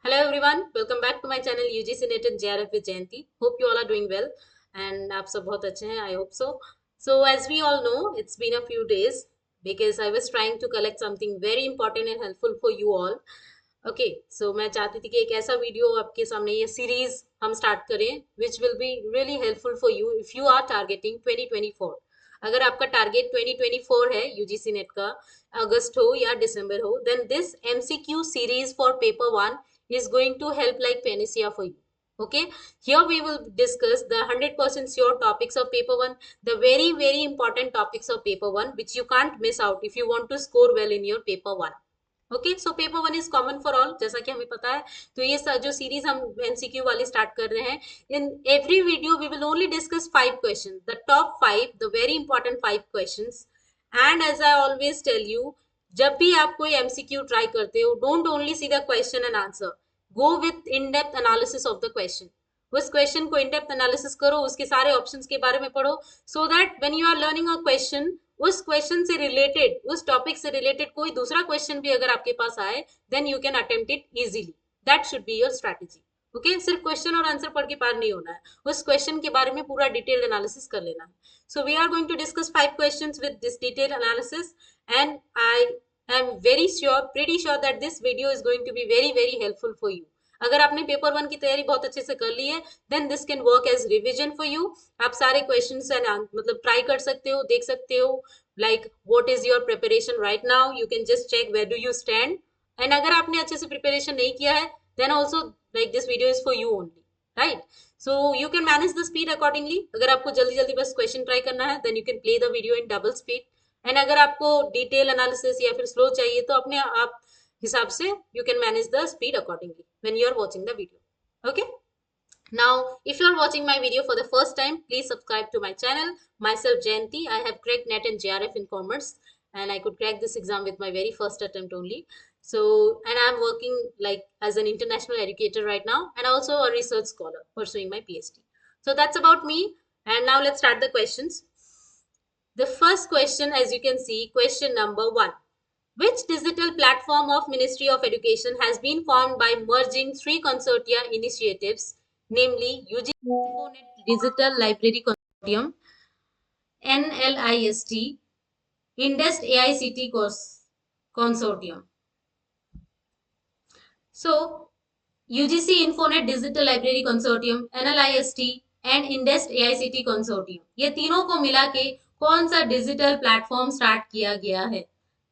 Hello everyone, welcome back to my channel UGC Net and JRF with Jayanti. Hope you all are doing well and आप सब बहुत अच्छे हैं. I hope so. So as we all know, it's been a few days because I was trying to collect something very important and helpful for you all. Okay, so मैं चाहती थी कि एक ऐसा वीडियो आपके सामने ये सीरीज हम स्टार्ट करें which will be really helpful for you if you are targeting 2024. अगर आपका टारगेट 2024 है यूजीसी नेट का, अगस्त हो या दिसंबर हो, then this MCQ series for paper 1 is going to help like panacea for you. Okay, here we will discuss the 100% sure topics of paper 1, the very important topics of paper 1 which you can't miss out if you want to score well in your paper 1. Okay, so paper 1 is common for all, जैसा कि हमें पता है. तो ये जो series हम MCQ वाली स्टार्ट कर रहे हैं, in every video we will only discuss 5 question, the top 5, the very important 5 questions. And as I always tell you, जब भी आप कोई एमसीक्यू ट्राई करते हो, don't only see the question and answer, go with in depth analysis of the question. उस question को in depth analysis करो, उसके सारे ऑप्शंस के बारे में पढ़ो, so that when you are learning a question, उस क्वेश्चन से रिलेटेड, उस टॉपिक से रिलेटेड कोई दूसरा क्वेश्चन भी अगर आपके पास आए, then you can attempt it easily. That should be your strategy. Okay, सिर्फ क्वेश्चन और आंसर पढ़ के पार नहीं होना है, उस क्वेश्चन के बारे में पूरा डिटेल्ड एनालिसिस कर लेना है. So we are going to discuss 5 questions with this detailed analysis and I am very sure, pretty sure that this video is going to be very helpful for you. अगर आपने paper 1 की तैयारी बहुत अच्छे से कर ली है, then this can work as revision for you. आप सारे क्वेश्चंस मतलब ट्राई कर सकते हो, देख सकते हो, like what is your preparation right now. You can just check where do you stand. And अगर आपने अच्छे से प्रिपरेशन नहीं किया है, then also like this video is for you only, right? So you can manage the speed accordingly. अगर आपको जल्दी जल्दी बस क्वेश्चन ट्राई करना है, then you can play the video in double speed. And अगर आपको डिटेल एनालिसिस या फिर स्लो चाहिए, तो अपने आप हिसाब से you can manage the speed accordingly when you are watching the video. Okay. Now, if you are watching my video for the first time, please subscribe to my channel. Myself Jayanti. I have cracked NET and JRF in commerce, and I could crack this exam with my very first attempt only. So, and I'm working like as an international educator right now, and also a research scholar pursuing my PhD. So that's about me. And now let's start the questions. The first question, as you can see, question number 1. Which digital platform of Ministry of Education has been formed by merging three consortia initiatives, namely UGC Infonet Digital Library Consortium, NLIST, Indest AICT Consortium. So, UGC Infonet Digital Library Consortium, NLIST and Indest AICT Consortium, ये तीनों को मिला के कौन सा digital platform start किया गया है?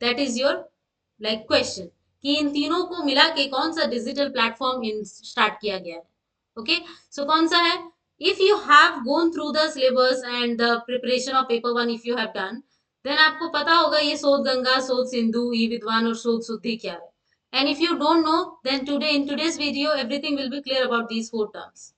That is your like question, कि इन तीनों को मिला के कौन सा डिजिटल प्लेटफॉर्म स्टार्ट किया गया है. ओके, सो कौन सा है? If you have gone through the syllabus and the preparation of paper 1, if you have done, then आपको पता होगा ये शोध गंगा, शोध सिंधु, ई विद्वान और शोध शुद्धि क्या है. And if you don't know, then today in today's video everything will be clear about these 4 terms.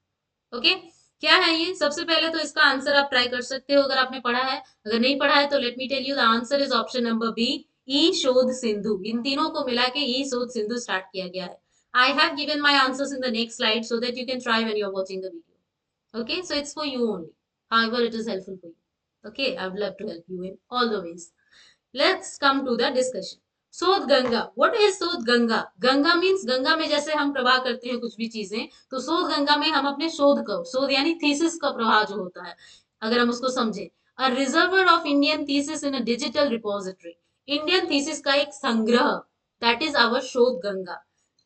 Okay, क्या है ये? सबसे पहले तो इसका आंसर आप ट्राई कर सकते हो अगर आपने पढ़ा है. अगर नहीं पढ़ा है तो let me tell you, the answer is option number B, E Shodh Sindhu. इन तीनों को मिला के ई शोध सिंधु स्टार्ट किया गया है. I have given my answers in the next slide so that you can try when you are watching the video. Okay, so it's for you only. However, it is helpful for you. Okay, I would love to help you in all the ways. Let's come to the discussion. शोध Ganga. What is शोध Ganga? Ganga means, Ganga में जैसे हम प्रवाह करते हैं कुछ भी चीजें, तो शोध गंगा में हम अपने शोध का, शोध यानी थीसिस का प्रवाह जो होता है, अगर हम उसको समझे, a reservoir of Indian thesis in a digital repository. Indian thesis का एक संग्रह, दैट इज आवर शोध गंगा.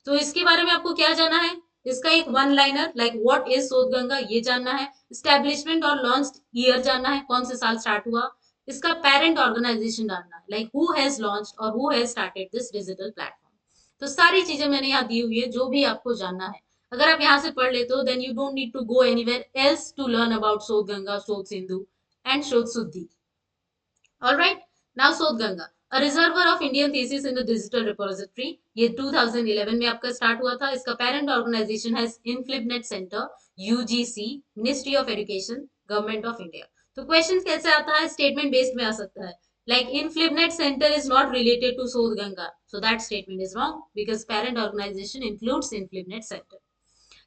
तो इसके बारे में आपको क्या जानना है? इसका एक one liner like what is शोध गंगा ये जानना है. एस्टेब्लिशमेंट और लॉन्च ईयर जानना है, कौन से साल स्टार्ट हुआ. इसका पेरेंट ऑर्गेनाइजेशन डालना है, लाइक हु हैज लॉन्च्ड और who has started this digital platform. तो सारी चीजें मैंने यहाँ दी हुई है, जो भी आपको जानना है. अगर आप यहाँ से पढ़ लेते हो, then you don't need to go anywhere else to learn about Shodhganga, शोध सिंधु एंड शोध शुद्धि. Alright, now Shodh Ganga, a reservoir of Indian thesis in the digital repository. ये 2011 में आपका स्टार्ट हुआ था. इसका पेरेंट ऑर्गेनाइजेशन है INFLIBNET center, UGC, ministry of education, government of India. तो क्वेश्चन कैसे आता है? स्टेटमेंट बेस्ड में आ सकता है, like InflibNet Center is not related to Sodh Ganga, so that statement is wrong because parent organization includes InflibNet Center.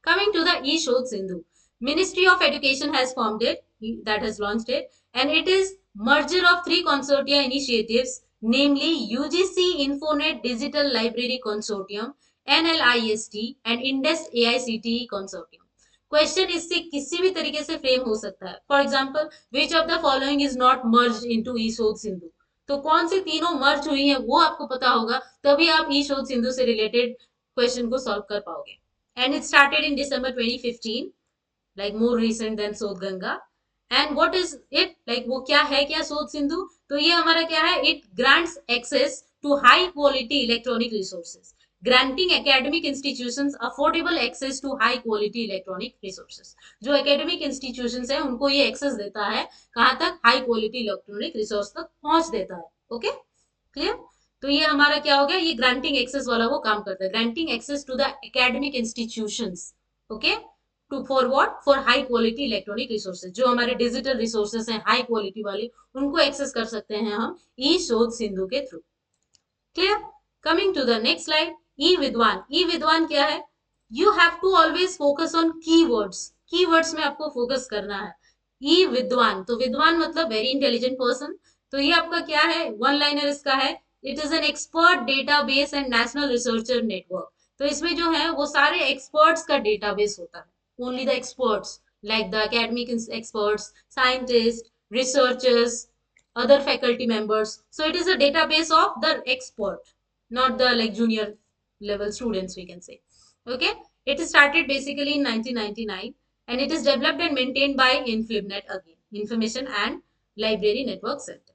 Coming to the eShodh Sindhu, Ministry of Education has formed it, that has launched it, and it is merger of three consortia initiatives, namely UGC Infonet Digital Library Consortium, NLIST and INDEST AICTE consortium. Question इससे किसी भी तरीके से frame हो सकता है। For example, which of the following is not merge into E Shodh Sindhu, तो कौन सी तीनों मर्ज हुई है वो आपको पता होगा, तभी आप ई शोध सिंधु से रिलेटेड क्वेश्चन को सॉल्व कर पाओगे। And it started in December 2015, like more recent than शोध Ganga. And what is it, like वो क्या है, क्या शोध सिंधु, तो ये हमारा क्या है, it grants access to high quality electronic resources, granting academic institutions affordable access to high quality electronic resources। जो एकेडमिक इंस्टीट्यूशंस है उनको ये एक्सेस देता है, कहाँ तक, हाई क्वालिटी इलेक्ट्रॉनिक रिसोर्स तक पहुंच देता है। Okay, clear. तो ये हमारा क्या हो गया, ये ग्रांटिंग एक्सेस वाला वो काम करता है, granting access to the academic institutions. Okay, to for what, for high quality electronic resources, जो हमारे डिजिटल रिसोर्सेज हैं हाई क्वालिटी वाले, उनको एक्सेस कर सकते हैं हम ई शोध सिंधु के through. Clear. Coming to the next slide, E Vidwan. E Vidwan क्या है, you have to always focus on keywords, keywords में आपको फोकस करना है। ई विद्वान, तो विद्वान मतलब वेरी इंटेलिजेंट पर्सन, तो ये आपका क्या है, वन लाइनर इसका है, it is an expert database and national researcher network. तो इसमें जो है वो सारे एक्सपर्ट्स का डेटाबेस होता है, only the experts like the academic experts, scientists, researchers, other faculty members. So it is a database of the expert, not the like junior level students, we can say. Okay, it started basically in 1999 and it is developed and maintained by InfLibNet, again Information and Library Network Center.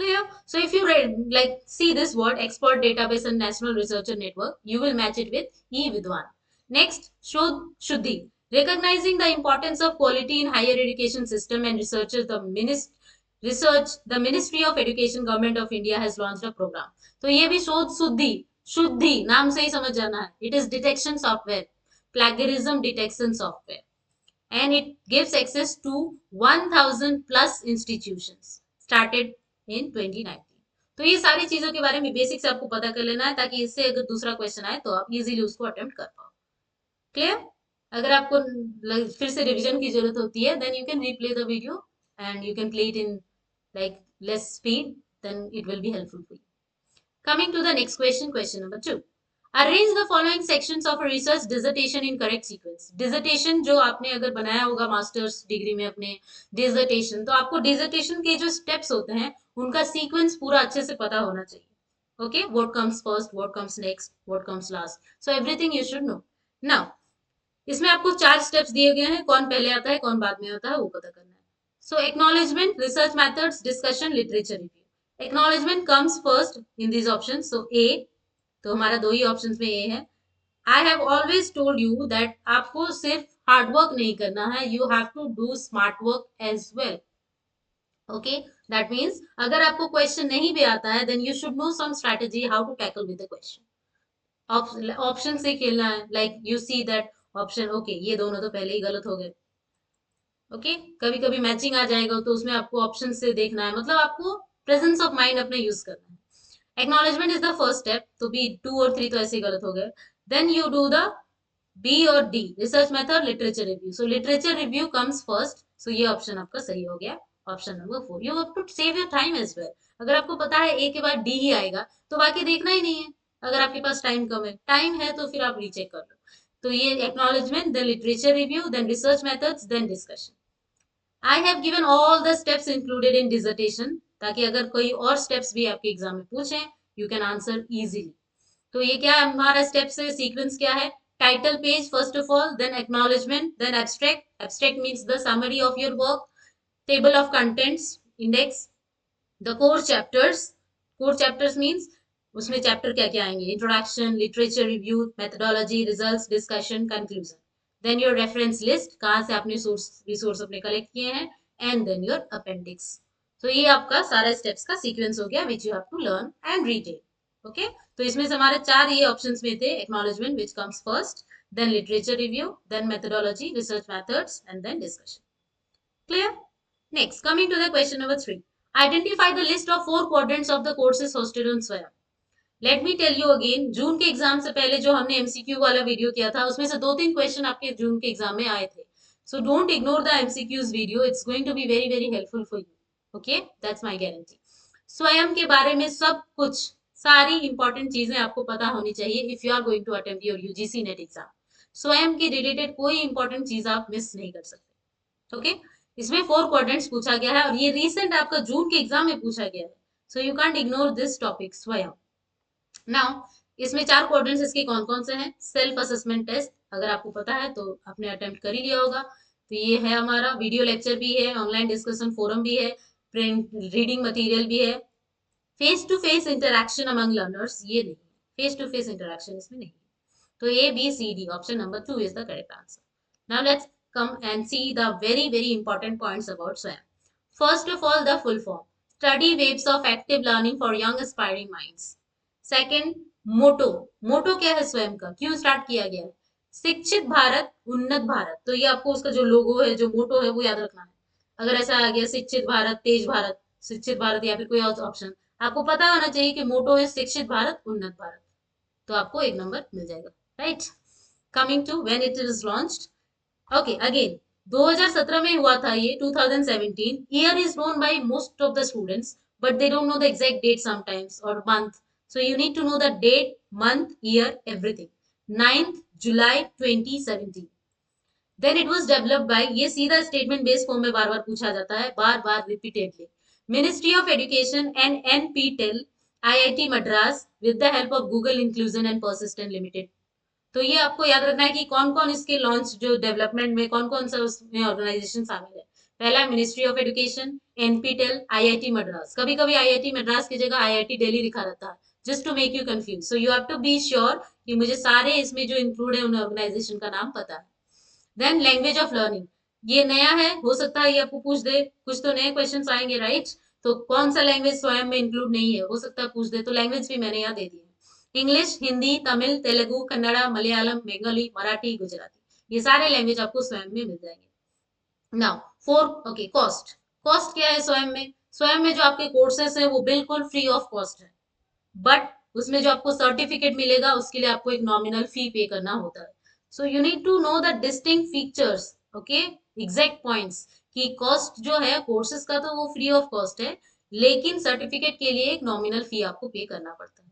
Clear? So if you read, like see this word expert database and national researcher network, you will match it with e-Vidwan. Next, Shuddhi. Recognizing the importance of quality in higher education system and researchers, the Ministry of Education Government of India has launched a program. तो ये भी शोध शुद्धि, शुद्धि नाम से ही समझ जाना है, it is detection software, plagiarism detection software, and it gives access to 1000 plus institutions started in 2019। तो ये सारी चीजों के बारे में बेसिक से आपको पता कर लेना है, ताकि इससे अगर दूसरा क्वेश्चन आए तो आप इजीली उसको अटेम्प्ट कर पाओ। क्लियर। अगर आपको फिर से रिवीजन की जरूरत होती है, then you can replay the video and you can play it in like less speed, then it will be helpful for you. Coming to the next question, question number 2, arrange the following sections of a research dissertation in correct sequence। Dissertation जो आपने अगर बनाया होगा masters degree में अपने dissertation, तो आपको dissertation के जो स्टेप्स होते हैं उनका सीक्वेंस पूरा अच्छे से पता होना चाहिए। Okay, what comes first, what comes next, what comes last, so everything you should no. Now इसमें आपको 4 स्टेप्स दिए गए हैं, कौन पहले आता है कौन बाद में आता है वो पता करना है। So acknowledgement, research methods, discussion, literature review. Acknowledgement comes first in this option, so A, तो हमारा दो ही ऑप्शंस में ए है। I have always told you that आपको सिर्फ हार्डवर्क नहीं करना है, you have to do smart work as well. Okay, that means अगर आपको क्वेश्चन नहीं भी आता है, then you should know some strategy how to tackle with the question. Option से खेलना है, like you see that option, okay ये दोनों तो पहले ही गलत हो गए। ओके, कभी कभी मैचिंग आ जाएगा तो उसमें आपको ऑप्शन से देखना है, मतलब आपको प्रेजेंस ऑफ माइंड अपने यूज करना है। Acknowledgement is the first step, तो बी 2 और 3 तो ऐसे ही गलत हो गए। Then you do the B और D, research method, literature review. So literature review comes first, so ये ऑप्शन आपका सही हो गया, option number 4। You have to save your time as well. अगर आपको पता है ए के बाद डी ही आएगा तो बाकी देखना ही नहीं है। अगर आपके पास टाइम है तो फिर आप रीचेक कर लो। तो ये acknowledgement, then literature review, then research methods, then discussion. I have given all the steps included in dissertation, ताकि अगर कोई और स्टेप्स भी आपके एग्जाम में पूछे यू कैन आंसर इजीली। तो ये क्या है हमारा स्टेप्स है, सीक्वेंस क्या है, title page first of all, then acknowledgement, then abstract, abstract means the summary of your work, table of contents, index, the core chapters, core chapters means उसमें chapter क्या क्या आएंगे, introduction, literature review, methodology, results, discussion, conclusion, then your reference list, कहाँ से आपने resource अपने collect किए हैं, एंड देन योर अपेंडिक्स। तो ये आपका सारा स्टेप्स का सीक्वेंस हो गया which you have to learn and retain. Okay, तो इसमें से हमारे 4 ये ऑप्शंस में थे, acknowledgement which comes first, then literature review, then methodology, research methods, and then discussion. Clear. Next, coming to the question number 3, identify the list of 4 quadrants of the courses hosted on Swayam. Let me tell you again, June के exam से पहले जो हमने MCQ वाला video किया था उसमें से 2-3 क्वेश्चन आपके जून के एग्जाम में आए थे। So don't ignore the MCQs video, it's going to be very very helpful for you. Okay, that's my guarantee. Swayam के बारे में सब कुछ सारी इंपॉर्टेंट चीजें आपको पता होनी चाहिए if you are going to attempt your UGC NET exam. Swayam के रिलेटेड कोई इंपॉर्टेंट चीज आप मिस नहीं कर सकते। ओके, इसमें 4 क्वाड्रेंट्स पूछा गया है और ये रिसेंट आपका जून के एग्जाम में पूछा गया है, so you can't ignore this topic स्वयं। नाउ इसमें 4 क्वाड्रेंट्स इसके कौन कौन से हैं? सेल्फ असेसमेंट टेस्ट, अगर आपको पता है तो आपने अटेम्प्ट कर ही लिया होगा। तो ये है हमारा, वीडियो लेक्चर भी है, ऑनलाइन डिस्कशन फोरम भी है, प्रिंट रीडिंग मटेरियल भी है। Face to face interaction among learners ये नहीं, फेस टू फेस इंटरक्शन इसमें नहीं। तो A B C D option number 2 is the correct answer. Now let's come and see the very important points about SWAYAM. First of all, the full form: Study Waves of Active Learning for Young Aspiring Minds. Second, मोटो, मोटो क्या है स्वयं का, क्यों start किया गया है? शिक्षित भारत उन्नत भारत। तो ये आपको उसका जो लोगो है, जो मोटो है, वो याद रखना है। अगर ऐसा आ गया शिक्षित भारत, तेज भारत, शिक्षित भारत या फिर कोई और ऑप्शन, आपको पता होना चाहिए कि मोटो है शिक्षित भारत उन्नत भारत, तो आपको 1 नंबर मिल जाएगा, right. Coming to when it is launched, okay again 2017 में हुआ था ये, 2017 year is known by most of the students but they don't know the exact date sometimes और month, so you need to know the date, month, year, everything. 9th July 2017, then it was developed by, ये सीधा statement based form में बार बार पूछा जाता है, बार बार repeatedly, ministry of education and NPTEL, IIT Madras with the help of Google inclusion and Persistent Limited. तो ये आपको याद रखना है कि कौन कौन इसके लॉन्च जो डेवलपमेंट में कौन कौन सा उसमें ऑर्गेनाइजेशन शामिल है। पहला ministry of education, NPTEL, IIT Madras. कभी कभी आईआईटी मद्रास की जगह आईआईटी दिल्ली लिखा रहता है, just to make you confuse, so you have to be sure कि मुझे सारे इसमें जो इंक्लूड है उन ऑर्गेनाइजेशन का नाम पता है। देन लैंग्वेज ऑफ लर्निंग, ये नया है, हो सकता है ये आपको पूछ दे, कुछ तो नए क्वेश्चंस आएंगे, राइट। तो कौन सा लैंग्वेज स्वयं में इंक्लूड नहीं है, हो सकता है पूछ दे, तो लैंग्वेज भी मैंने यहाँ दे दी है। इंग्लिश, हिंदी, तमिल, तेलुगु, कन्नड़ा, मलयालम, बंगाली, मराठी, गुजराती, ये सारे लैंग्वेज आपको स्वयं में मिल जाएंगे। Now four, okay cost, cost क्या है स्वयं में? स्वयं में जो आपके कोर्सेस है वो बिल्कुल फ्री ऑफ कॉस्ट है, बट उसमें जो आपको सर्टिफिकेट मिलेगा उसके लिए आपको एक नॉमिनल फी पे करना होता है। So you need to know the distinct features, okay, exact points, कि कॉस्ट जो है कोर्सेज का तो वो फ्री ऑफ कॉस्ट है, लेकिन सर्टिफिकेट के लिए एक नॉमिनल फी आपको पे करना पड़ता है।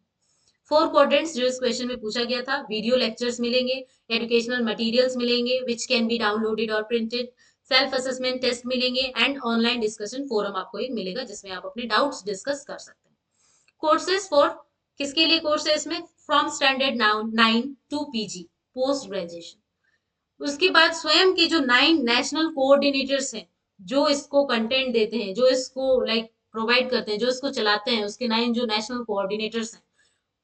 4 क्वाड्रेंट्स जो इस क्वेश्चन में पूछा गया था, वीडियो लेक्चर्स मिलेंगे, एजुकेशनल मटेरियल्स मिलेंगे विच कैन बी डाउनलोडेड और प्रिंटेड, सेल्फ असेसमेंट टेस्ट मिलेंगे एंड ऑनलाइन डिस्कशन फोरम आपको एक मिलेगा जिसमें आप अपने डाउट्स डिस्कस कर सकते हैं। कोर्सेज फॉर, किसके लिए कोर्स है इसमें? From standard 9 to PG, post graduation. उसके बाद स्वयं के जो 9 नेशनल कोऑर्डिनेटर्स हैं, जो इसको कंटेंट देते हैं, जो इसको लाइक प्रोवाइड करते हैं, जो इसको चलाते हैं, उसके 9 जो नेशनल कोऑर्डिनेटर्स हैं,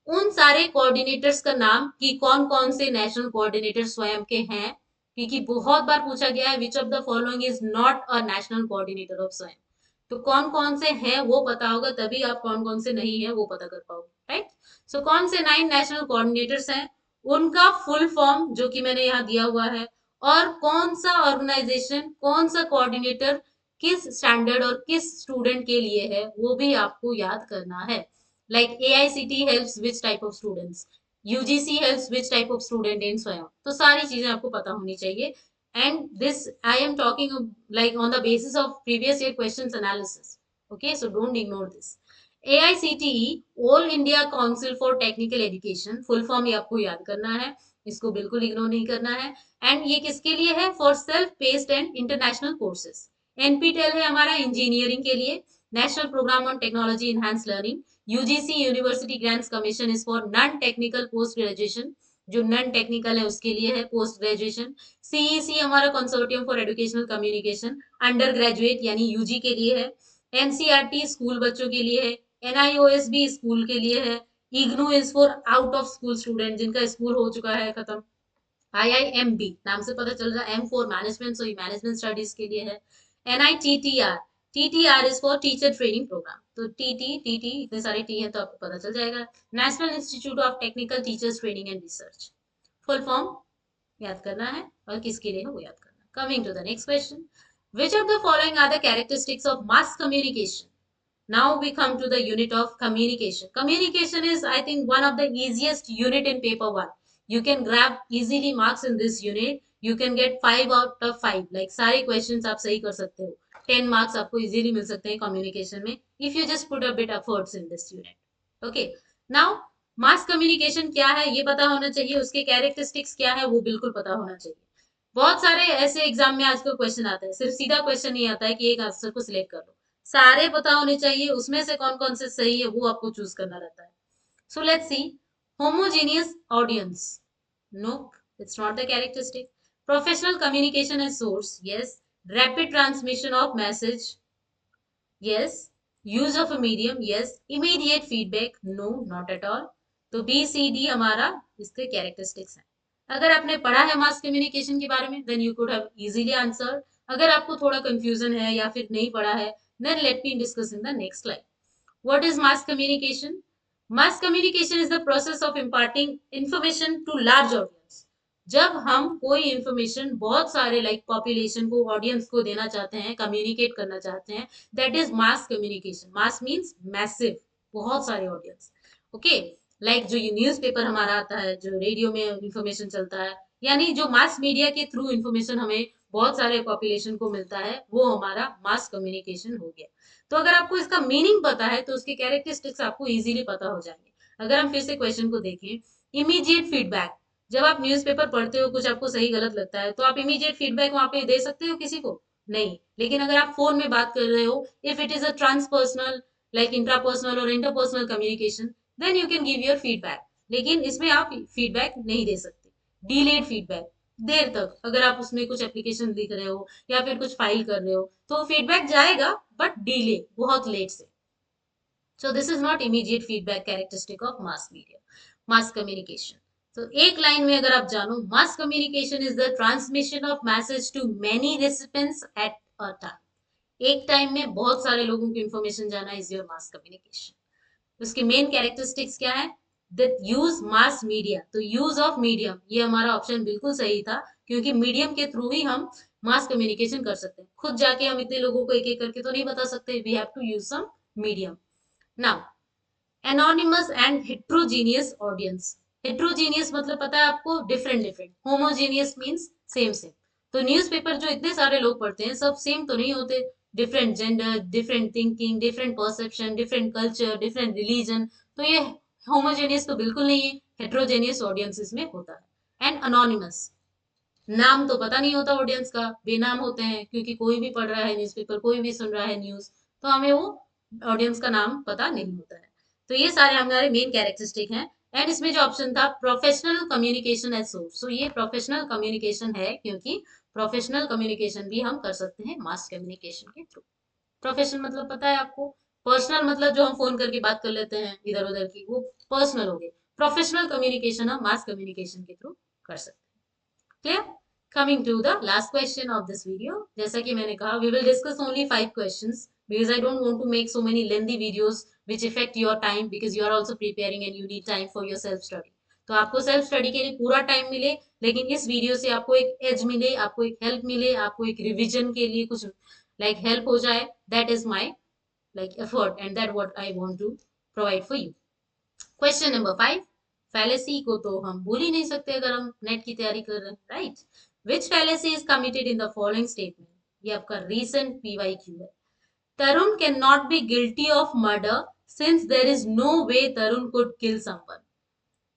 उन सारे कोऑर्डिनेटर्स का नाम, कि कौन कौन से नेशनल कोऑर्डिनेटर स्वयं के हैं, क्योंकि बहुत बार पूछा गया है विच of the following is not a national coordinator of स्वयं। तो कौन कौन से हैं वो पता होगा, तभी आप कौन कौन से नहीं है वो पता कर पाओगे, राइट। सो कौन से 9 नेशनल कोऑर्डिनेटर्स हैं, उनका फुल फॉर्म जो कि मैंने यहाँ दिया हुआ है, और कौन सा ऑर्गेनाइजेशन, कौन सा कोऑर्डिनेटर किस स्टैंडर्ड और किस स्टूडेंट के लिए है, वो भी आपको याद करना है। Like AICT helps which type of students, UGC helps which type of student in स्वयं, तो सारी चीजें आपको पता होनी चाहिए। And this I am talking like on the basis of previous year questions analysis. Okay, so don't ignore this. AICTE All India Council for Technical Education, full form ये आपको याद करना है, इसको बिल्कुल इग्नोर नहीं करना है। एंड ये किसके लिए है? For self paced and international courses. NPTEL है हमारा इंजीनियरिंग के लिए, national programme on technology enhance learning. UGC university grants commission is for non technical post graduation, जो नॉन टेक्निकल है उसके लिए है पोस्ट ग्रेजुएशन। सीईसी हमारा consortium for educational communication, under graduate यानी यूजी के लिए है। एनसीईआरटी स्कूल बच्चों के लिए है। एनआईओएस भी स्कूल के लिए है। IGNOU is for out of school student जिनका स्कूल हो चुका है खत्म। आईआईएमबी नाम से पता चल रहा है, M for management, so management studies के लिए है। NITTR, TTR is for teacher training programme, तो टीटी इतने सारे टी है तो आपको पता चल जाएगा, national institute of technical teachers training and research. Full form याद करना है और किसके लिए है वो याद करना। Coming to the next question, which of the following are the characteristics of mass communication? Now we come to the unit of communication. Communication is, I think, one of the easiest unit in paper 1. You can grab easily marks in this unit. You can get 5 out of 5. Like सारे questions आप सही कर सकते हो, 10 marks आपको easily मिल सकते हैं communication में, if you just put a bit efforts in this unit. Okay. Now mass communication क्या है ये पता होना चाहिए, उसके कैरेक्टरिस्टिक्स क्या है वो बिल्कुल पता होना चाहिए। बहुत सारे ऐसे एग्जाम में आजकल क्वेश्चन आता है, सिर्फ सीधा क्वेश्चन नहीं आता है कि एक आंसर को सिलेक्ट कर लो, सारे पता होने चाहिए, उसमें से कौन कौन से सही है वो आपको चूज करना रहता है। So let's see, homogeneous audience, no, it's not the characteristic. Professional communication as source, yes. Rapid transmission of message, yes. Use of a medium, yes. Immediate feedback, no, not at all. तो B C D हमारा इसके characteristics हैं। अगर आपने पढ़ा है mass communication के बारे में then you could have easily answer. अगर आपको थोड़ा कंफ्यूजन है या फिर नहीं पढ़ा है then let me discuss in the next slide. What is mass communication? Mass communication is the process of imparting information to large audience. जब हम कोई इंफॉर्मेशन बहुत सारे लाइक पॉपुलेशन को, ऑडियंस को देना चाहते हैं, कम्युनिकेट करना चाहते हैं, that is mass communication. Mass means massive, बहुत सारे ऑडियंस। ओके, लाइक जो ये न्यूज पेपर हमारा आता है, जो रेडियो में इंफॉर्मेशन चलता है, यानी जो मास मीडिया के थ्रू इंफॉर्मेशन हमें बहुत सारे पॉपुलेशन को मिलता है, वो हमारा मास कम्युनिकेशन हो गया। तो अगर आपको इसका मीनिंग पता है तो उसके कैरेक्टरिस्टिक्स आपको इजीली पता हो जाएंगे। अगर हम फिर से क्वेश्चन को देखें, इमीडिएट फीडबैक, जब आप न्यूज़पेपर पढ़ते हो, कुछ आपको सही गलत लगता है तो आप इमीडिएट फीडबैक वहां पे दे सकते हो किसी को? नहीं। लेकिन अगर आप फोन में बात कर रहे हो, if it is a transpersonal like intrapersonal और interpersonal communication, then you can give your feedback. लेकिन इसमें आप फीडबैक नहीं दे सकते, डिलेड फीडबैक, देर तक। अगर आप उसमें कुछ एप्लीकेशन लिख रहे हो या फिर कुछ फाइल कर रहे हो तो फीडबैक जाएगा बट डिले, बहुत लेट से। So this is not immediate feedback characteristic of mass media, mass communication. So एक लाइन में अगर आप जानो, mass communication is the transmission of message to many recipients at a time. एक time में बहुत सारे लोगों की इंफॉर्मेशन जाना इज योर मास कम्युनिकेशन। उसके मेन कैरेक्टरिस्टिक्स क्या है? द यूज मास मीडिया, तो यूज ऑफ मीडियम, ये हमारा ऑप्शन बिल्कुल सही था, क्योंकि मीडियम के थ्रू ही हम मास कम्युनिकेशन कर सकते हैं। खुद जाके हम इतने लोगों को एक एक करके तो नहीं बता सकते, we have to use some medium. Now anonymous and heterogeneous audience. Heterogeneous मतलब पता है आपको, different different. Homogeneous means same same. तो न्यूज़पेपर जो इतने सारे लोग पढ़ते हैं सब सेम तो नहीं होते, different gender, different thinking, different perception, different culture, different religion. तो ये होमोजेनियस तो बिल्कुल नहीं है, हेट्रोजेनियस ऑडियंस इसमें होता है। एंड अनोनिमस, नाम तो पता नहीं होता ऑडियंस का, बेनाम होते हैं, क्योंकि कोई भी पढ़ रहा है न्यूज़पेपर, कोई भी सुन रहा है न्यूज़, तो हमें वो ऑडियंस का नाम पता नहीं होता है। तो ये सारे हमारे मेन कैरेक्टरिस्टिक हैं। एंड इसमें जो ऑप्शन था प्रोफेशनल कम्युनिकेशन एज सोर्स, सो ये प्रोफेशनल कम्युनिकेशन है, क्योंकि प्रोफेशनल कम्युनिकेशन भी हम कर सकते हैं मास कम्युनिकेशन के थ्रू। प्रोफेशनल मतलब पता है आपको, पर्सनल मतलब जो हम फोन करके बात कर लेते हैं इधर उधर की, वो पर्सनल हो गए। प्रोफेशनल कम्युनिकेशन हम मास कम्युनिकेशन के थ्रू कर सकते हैं। Clear? Coming to the last question of this video, जैसा कि मैंने कहा we will discuss only 5 questions because I don't want to make so many lengthy videos which affect your time because you are also preparing and you need time for your self study. तो आपको self study के लिए पूरा time मिले, लेकिन इस video से आपको एक एज मिले, आपको एक हेल्प मिले, आपको एक रिविजन के लिए कुछ लाइक हेल्प हो जाए, that is my like effort and that what I want to provide for you. Question number 5, fallacy को तो हम भूल ही नहीं सकते अगर हम नेट की तैयारी कर रहे हैं, right? Which fallacy is committed in the following statement? ये आपका रीसेंट पीवाईक्यू है। Tarun can not be guilty of murder since there is no way Tarun could kill someone.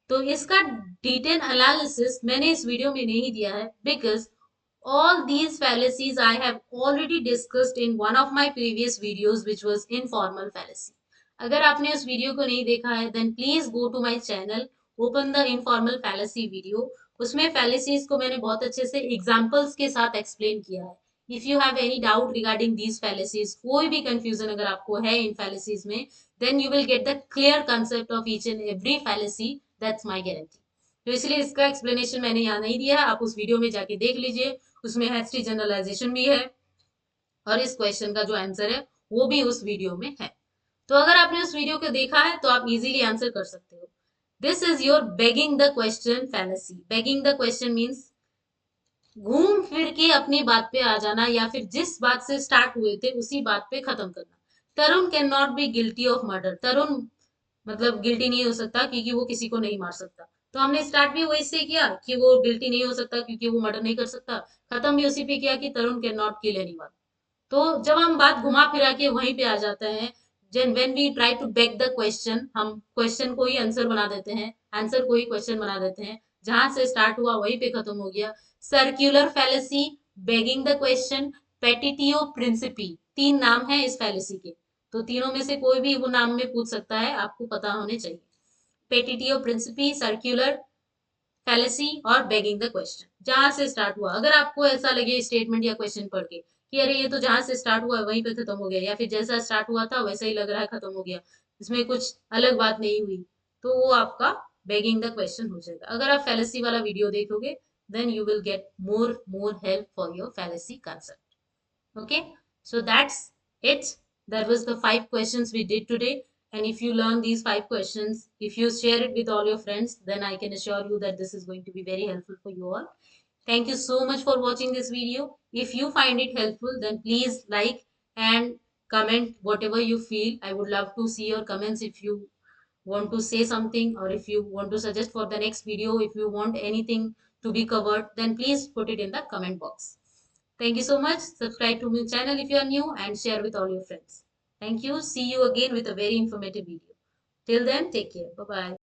तो इसका डिटेल एनालिसिस मैंने इस वीडियो में नहीं दिया है because all these fallacies I have already discussed in one of my previous videos which was informal fallacy. अगर आपने उस वीडियो को नहीं देखा है then please go to my channel, open the informal fallacy video. उसमें fallacies को मैंने बहुत अच्छे से examples के साथ explain किया है। If you have any doubt regarding these fallacies, कोई भी confusion अगर आपको है इन fallacies में, then you will get the clear concept of each and every fallacy. That's my guarantee. तो इसलिए इसका एक्सप्लेनेशन मैंने यहाँ नहीं दिया है, आप उस वीडियो में जाके देख लीजिए, उसमें हैस्टी जनरलाइजेशन भी है और इस क्वेश्चन का जो आंसर है वो भी उस वीडियो में है। तो अगर आपने उस वीडियो को देखा है तो आप इजीली आंसर कर सकते हो। This is your begging the question fallacy. Begging the question means घूम फिर के अपनी बात पे आ जाना, या फिर जिस बात से स्टार्ट हुए थे उसी बात पे खत्म करना। Tarun can not be guilty of murder, Tarun मतलब गिल्टी नहीं हो सकता क्योंकि वो किसी को नहीं मार सकता। तो हमने स्टार्ट भी वही से किया कि वो गिल्टी नहीं हो सकता क्योंकि वो मर्डर नहीं कर सकता, खत्म भी उसी पे किया कि तरुण कैन नॉट किल एनीवन। तो जब हम बात घुमा फिरा के वहीं पे आ जाते हैं, when we try to beg the question, हम क्वेश्चन को ही आंसर बना देते हैं, आंसर को ही क्वेश्चन बना देते हैं, जहां से स्टार्ट हुआ वहीं पे खत्म हो गया. Circular fallacy, begging the question, petitio principii, 3 नाम है इस फैलेसी के. तो तीनों में से कोई भी वो नाम में पूछ सकता है, आपको पता होने चाहिए. पेटिटियो प्रिंसिपी, सर्क्यूलर फैलेसी और बेगिंग द क्वेश्चन, जहां से स्टार्ट हुआ. अगर आपको ऐसा लगे स्टेटमेंट या क्वेश्चन पढ़ के कि अरे ये तो जहां से स्टार्ट हुआ है वहीं पे खत्म हो गया, या फिर जैसा स्टार्ट हुआ था वैसा ही लग रहा है खत्म हो गया, इसमें कुछ अलग बात नहीं हुई, तो वो आपका बेगिंग द क्वेश्चन हो जाएगा. अगर आप फैलेसी वाला वीडियो देखोगे, then you will get more help for your fallacy concept. Okay, so that's it. That was the 5 questions we did today. And if you learn these 5 questions, if you share it with all your friends, then I can assure you that this is going to be very helpful for you all. Thank you so much for watching this video. If you find it helpful, then please like and comment whatever you feel. I would love to see your comments. If you want to say something, or if you want to suggest for the next video, if you want anything to be covered, then please put it in the comment box. Thank you so much. Subscribe to my channel if you are new, and share with all your friends. Thank you. See you again with a very informative video. Till then, take care. Bye bye.